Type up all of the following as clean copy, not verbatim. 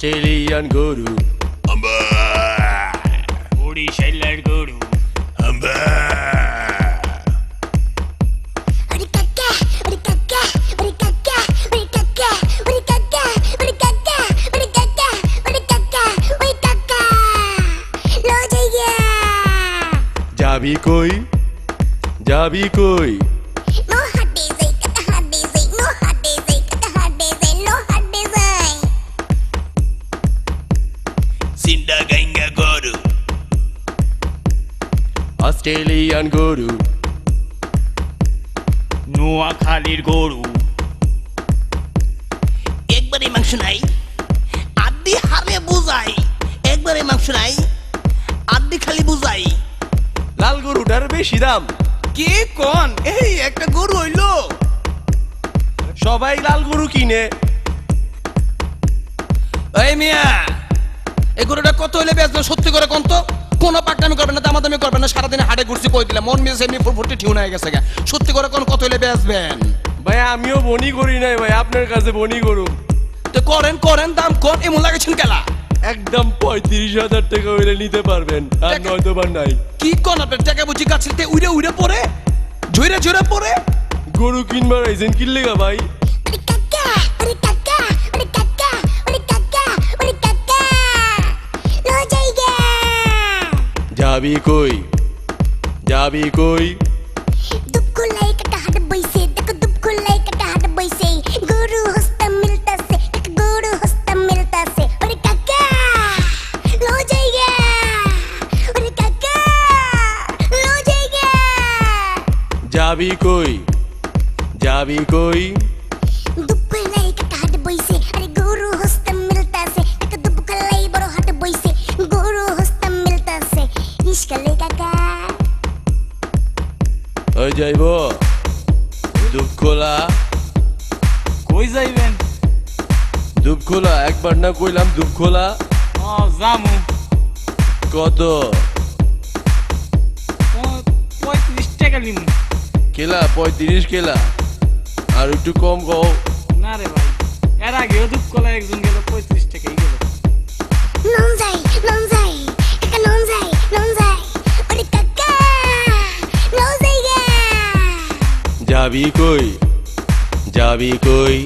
Australian গরু বরিশালের গরু যাবি কই যাবি কই সিন্ডাগাঙ্গা গরু অস্ট্রেলিয়ান গরু নোয়াখালীর গরু একবারে মাংস নাই আদ্দি হারে বুঝাই একবারে মাংস নাই আদ্দি খালি বুঝাই লাল গরুটার বেশি দাম কে কোন এই একটা গরু হইলো সবাই লাল গরু কিনে এই মিয়া এই গরুটা কত হইলে বেচবেন সত্যি করে কোন তো কোনো পাকনামি করবেন না দামাদামি করবেন না সারাদিনে হাটে ঘুরছি কই দিলাম মন মিছে এমনি ফুটফুটি ঠিউ হয়ে গেছে গা সত্যি করে কোন কত হইলে বেচবেন ভাই আমিও বনি করি নাই ভাই আপনার কাছে বনি করু তো করেন করেন দাম কোন এমন লাগেছেন কেলা একদম 35,000 টাকা হইলে নিতে পারবেন আর নয়তো বা নাই কি কোন আপনার টাকা বুঝি গাছিতে উড়ে উড়ে পড়ে ঝইরে ঝইরে পড়ে গরু কিনবার আইছেন কি লেগা ভাই যাবি কই যাবি কই যাবি কই যাবি কই ওই যাইব দুবখোলা কই যাইবেন দুবখোলা একবার না কইলাম দুবখোলা জামু কত 35 টাকা লিমু কেলা 35 কেলা আর একটু কম কও না রে ভাই এর আগেও দুপকলা একজন গেল 35 টাকাই গেল যাবি কই যাবি কই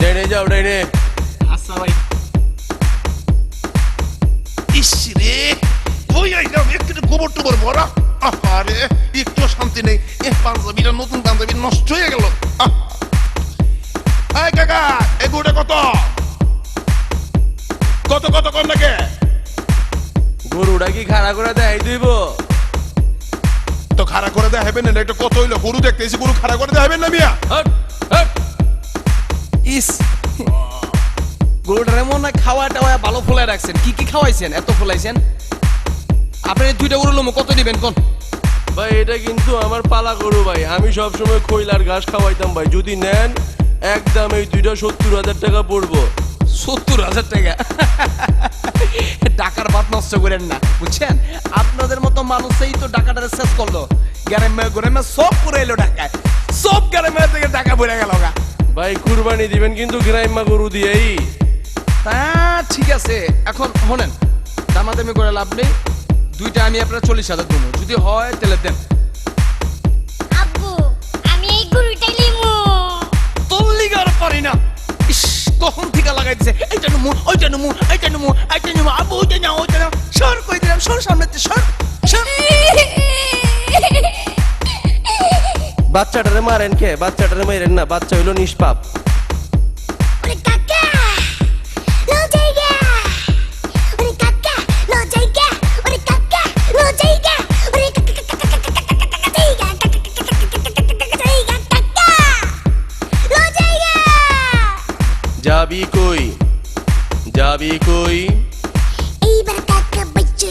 ডেনে যাও ডেনে আচ্ছা ভাই ইস রে ওই আইলাম একটু গোবর টোবর ভরা আরে একটু শান্তি নেই এ পাঞ্জাবিটা নতুন পাঞ্জাবি নষ্ট হয়ে গেল এই কাকা এই গরুটা কত কত কত কম নাকি গরুটা কি খাড়া করে দেয় দিব তো খাড়া করে দেয়া হবে না এটা কত হইলো গরু দেখতে এসে গরু খাড়া করে দেয়া হবে না মিয়া হট হট ইস গরুটার এমন না খাওয়া টাওয়া ভালো ফুলাই রাখছেন কি কি খাওয়াইছেন এত ফুলাইছেন আপনি দুইটা গরু লোমো কত দিবেন কোন ভাই এটা কিন্তু আমার পালা গরু ভাই আমি সব সময় খৈলার ঘাস খাওয়াইতাম ভাই যদি নেন একদম এই দুইটা 70,000 টাকা পড়বো 70,000 টাকা টাকার বাদ নষ্ট করেন না বুঝছেন আপনাদের মতো মানুষই তো টাকাটা শেষ করলো গ্রামে গ্রামে সব করে এলো টাকায় সব গ্রামে থেকে টাকা পড়ে গেল গা ভাই কুরবানি দিবেন কিন্তু গ্রাইমা গরু দিয়েই তা ঠিক আছে এখন শোনেন দামাদামি করে লাভ নেই দুইটা আমি আপনার 40,000 দেবো যদি হয় তাহলে দেন আব্বু আমি এই গরুটাই লিমু তল্লিগার পারি না ইস কখন থেকে লাগাই দিছে এইটা নমু ওইটা নমু এইটা নমু এইটা নমু আব্বু ওইটা নাও ওইটা নাও সর কই দিলাম সর সামনে সর সর বাচ্চাটারে মারেন কে বাচ্চাটারে মারেন না বাচ্চা হইলো নিষ্পাপ যাবি কই যাবি কই এইবার কাকা বাচ্চা